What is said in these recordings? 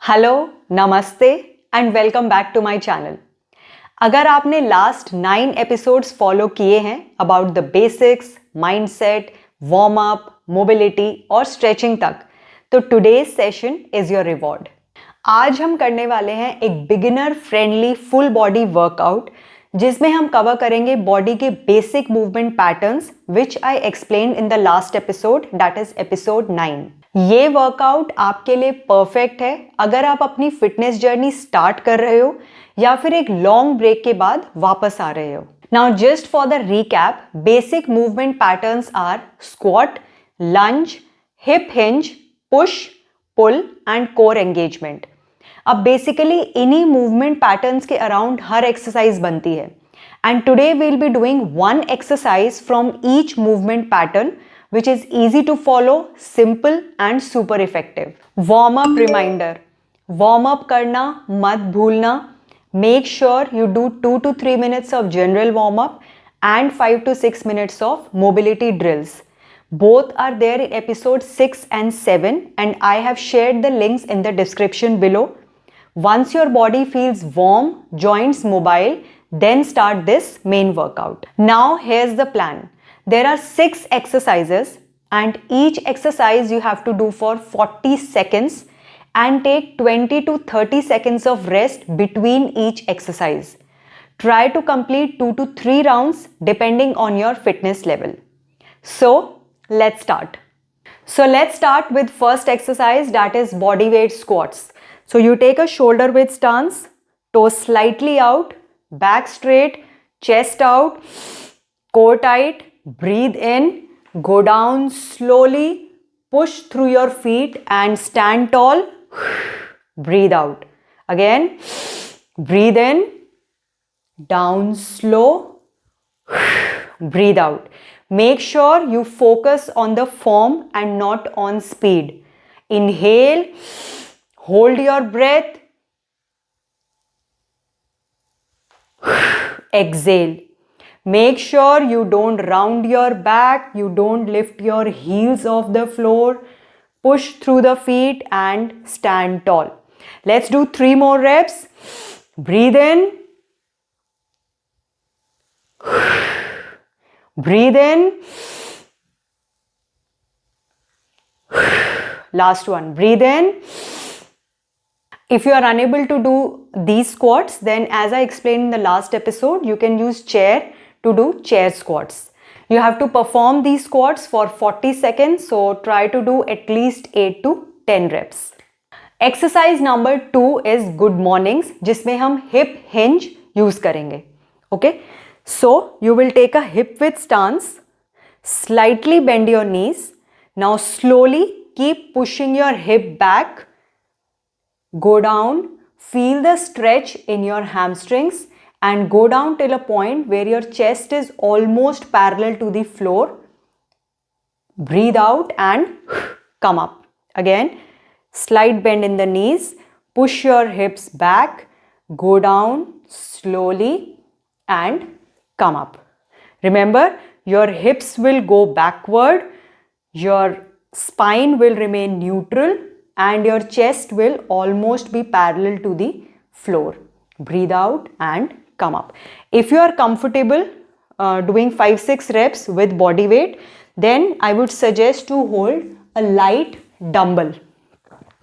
Hello, नमस्ते and welcome back to my channel. अगर आपने लास्ट 9 एपिसोड्स फॉलो किए हैं about the basics, mindset, warm up, mobility और स्ट्रेचिंग तक, तो today's session is your reward. आज हम करने वाले हैं एक beginner friendly full body workout जिसमें हम कवर करेंगे बॉडी के basic movement patterns which I explain in the last episode, that is episode 9। ये वर्कआउट आपके लिए परफेक्ट है अगर आप अपनी फिटनेस जर्नी स्टार्ट कर रहे हो या फिर एक लॉन्ग ब्रेक के बाद वापस आ रहे हो। Now just for the recap, basic movement patterns are squat, lunge, hip hinge, push, pull and core engagement. अब बेसिकली इन्हीं मूवमेंट पैटर्न्स के अराउंड हर एक्सरसाइज बनती है and today we will be doing one exercise from each movement pattern which is easy to follow, simple and super effective. Warm up reminder. Warm up करना मत भूलना. Make sure you do 2 to 3 minutes of general warm up and 5 to 6 minutes of mobility drills. Both are there in episode 6 and 7 and I have shared the links in the description below. Once your body feels warm, joints mobile, then start this main workout. Now here's the plan. There are 6 exercises and each exercise you have to do for 40 seconds and take 20 to 30 seconds of rest between each exercise. Try to complete 2 to 3 rounds depending on your fitness level. So let's start. So let's start with first exercise, that is body weight squats. So you take a shoulder width stance, toes slightly out, back straight, chest out, core tight. Breathe in, go down slowly, push through your feet and stand tall. Breathe out. Again, breathe in, down slow, breathe out. Make sure you focus on the form and not on speed. Inhale, hold your breath, exhale. Make sure you don't round your back, you don't lift your heels off the floor. Push through the feet and stand tall. Let's do 3 more reps. Breathe in. Breathe in. Last one. Breathe in. If you are unable to do these squats, then as I explained in the last episode, you can use chair to do chair squats. You have to perform these squats for 40 seconds, so try to do at least 8 to 10 reps. Exercise number 2 is good mornings, जिसमें हम hip hinge use करेंगे. Okay? So you will take a hip width stance, slightly bend your knees. Now slowly keep pushing your hip back. Go down, feel the stretch in your hamstrings and go down till a point where your chest is almost parallel to the floor. Breathe out and come up. Again, slight bend in the knees, push your hips back, go down slowly and come up. Remember, your hips will go backward, your spine will remain neutral and your chest will almost be parallel to the floor. Breathe out and come up. If you are comfortable doing 5-6 reps with body weight, then I would suggest to hold a light dumbbell.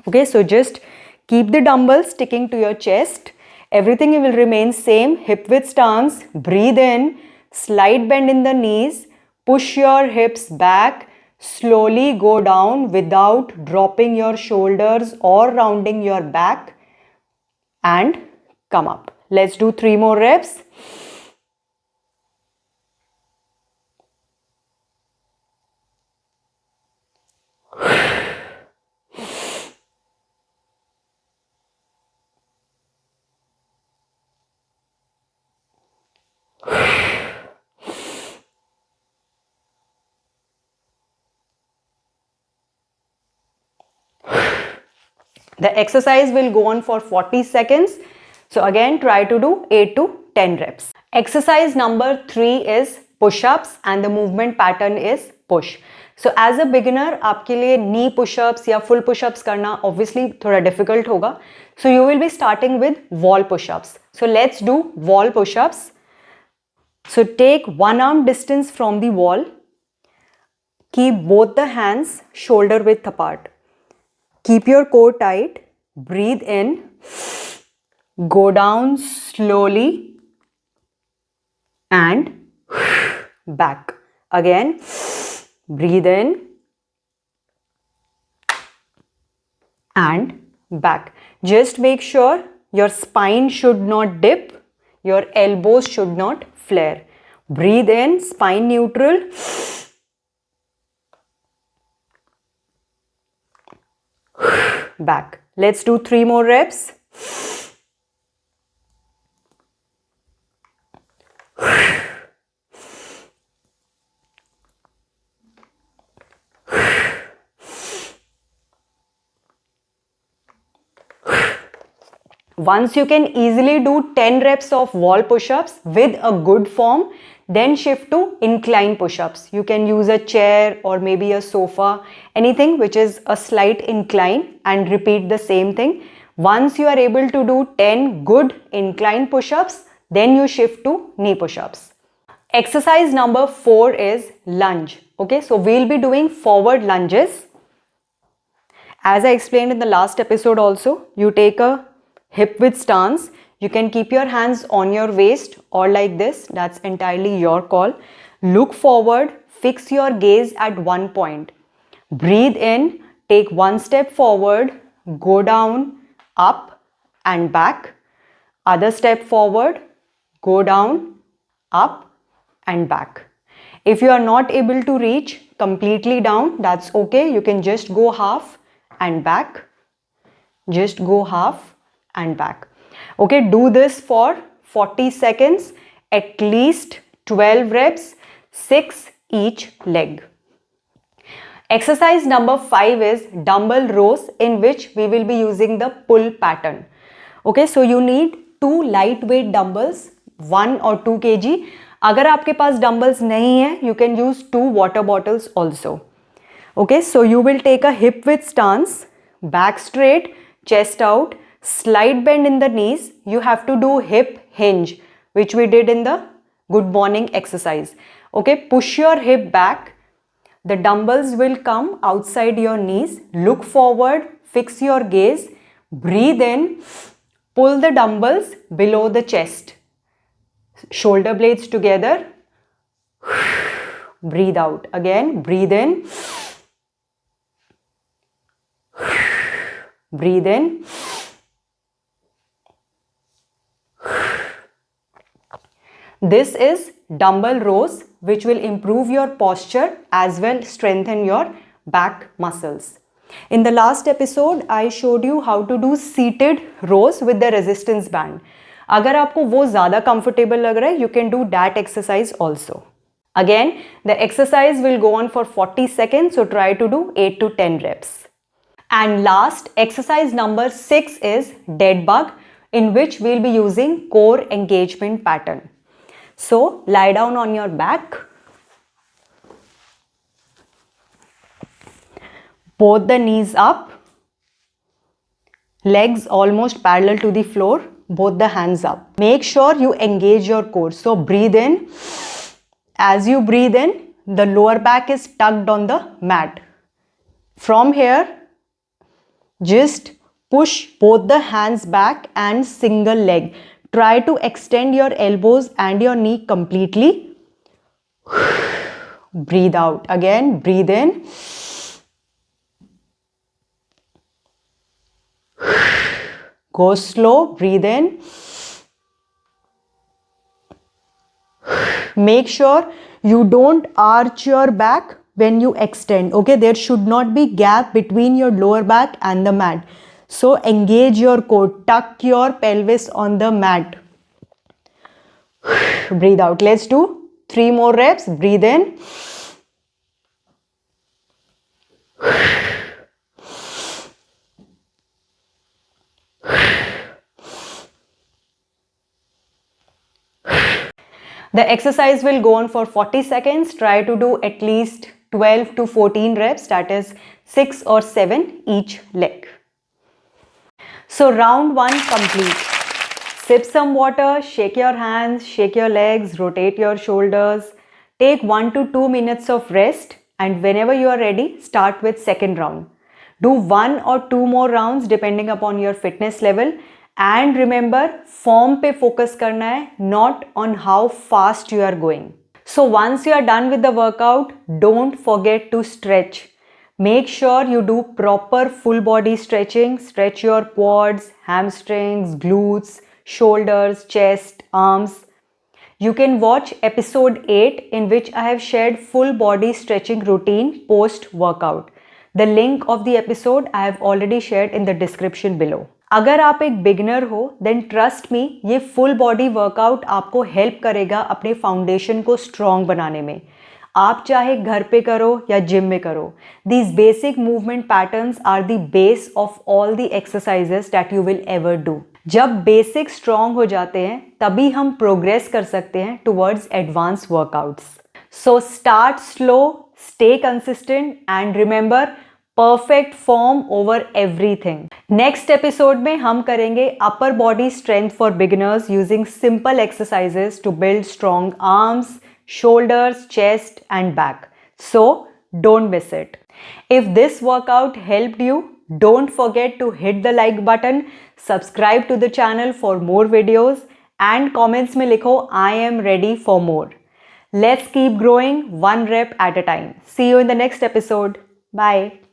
Okay, so just keep the dumbbell sticking to your chest. Everything will remain same. Hip width stance. Breathe in. Slight bend in the knees. Push your hips back. Slowly go down without dropping your shoulders or rounding your back and come up. Let's do 3 more reps. The exercise will go on for 40 seconds. So again, try to do 8 to 10 reps. Exercise number 3 is push-ups and the movement pattern is push. So as a beginner आपके लिए knee pushups या full pushups करना obviously थोड़ा difficult होगा. So you will be starting with wall pushups. So let's do wall pushups. So take one arm distance from the wall. Keep both the hands shoulder width apart. Keep your core tight. Breathe in. Go down slowly and back. Again, breathe in and back. Just make sure your spine should not dip. Your elbows should not flare. Breathe in, spine neutral. Back. Let's do 3 more reps. Once you can easily do 10 reps of wall push-ups with a good form, then shift to incline push-ups. You can use a chair or maybe a sofa, anything which is a slight incline, and repeat the same thing. Once you are able to do 10 good incline push-ups, then you shift to knee push-ups. Exercise number 4 is lunge. Okay, so we'll be doing forward lunges. As I explained in the last episode also, you take a hip width stance. You can keep your hands on your waist or like this. That's entirely your call. Look forward, fix your gaze at one point. Breathe in, take one step forward, go down, up and back. Other step forward, go down, up and back. If you are not able to reach completely down, that's okay. You can just go half and back. Just go half and back. Okay, do this for 40 seconds, at least 12 reps, 6 each leg. Exercise number 5 is dumbbell rows, in which we will be using the pull pattern. Okay, so you need 2 lightweight dumbbells, 1 or 2 kg. अगर आपके पास dumbbells नहीं है, you can use 2 water bottles also. Okay, so you will take a hip width stance, back straight, chest out, slight bend in the knees. You have to do hip hinge, which we did in the good morning exercise. Okay, push your hip back. The dumbbells will come outside your knees. Look forward, fix your gaze. Breathe in, pull the dumbbells below the chest. Shoulder blades together. Breathe out. Again, breathe in. Breathe in. This is dumbbell rows, which will improve your posture as well strengthen your back muscles. In the last episode, I showed you how to do seated rows with the resistance band. अगर आपको वो ज़्यादा comfortable लग रहा है, you can do that exercise also. Again, the exercise will go on for 40 seconds, so try to do 8 to 10 reps. And last, exercise number 6 is dead bug, in which we'll be using core engagement pattern. So lie down on your back. Both the knees up. Legs almost parallel to the floor. Both the hands up. Make sure you engage your core. So breathe in. As you breathe in, the lower back is tucked on the mat. From here, just push both the hands back and single leg. Try to extend your elbows and your knee completely. Breathe out. Again, breathe in. Go slow. Breathe in. Make sure you don't arch your back when you extend. Okay, there should not be gap between your lower back and the mat. So engage your core, tuck your pelvis on the mat. Breathe out. Let's do 3 more reps. Breathe in. The exercise will go on for 40 seconds. Try to do at least 12 to 14 reps, that is 6 or 7 each leg. So round 1 complete. Sip some water, shake your hands, shake your legs, rotate your shoulders. Take 1 to 2 minutes of rest, and whenever you are ready, start with second round. Do 1 or 2 more rounds depending upon your fitness level. And remember, form पे focus करना है, not on how fast you are going. So once you are done with the workout, don't forget to stretch. Make sure you do proper full body stretching. Stretch your quads, hamstrings, glutes, shoulders, chest, arms. You can watch episode 8 in which I have shared full body stretching routine post workout. The link of the episode I have already shared in the description below. अगर आप एक beginner हो, then trust me, ये full body workout आपको help करेगा अपने foundation को strong बनाने में. आप चाहे घर पे करो या जिम में करो. These basic movement patterns are the base of all the exercises that you will ever do. जब बेसिक स्ट्रॉन्ग हो जाते हैं तभी हम प्रोग्रेस कर सकते हैं towards advance workouts. So start slow, stay consistent and remember, perfect form over everything. Next episode में हम करेंगे upper body strength for beginners using simple exercises to build strong arms, shoulders, chest and back. So don't miss it. If this workout helped you, don't forget to hit the like button, subscribe to the channel for more videos and comments में लिखो I am ready for more. Let's keep growing one rep at a time. See you in the next episode. Bye.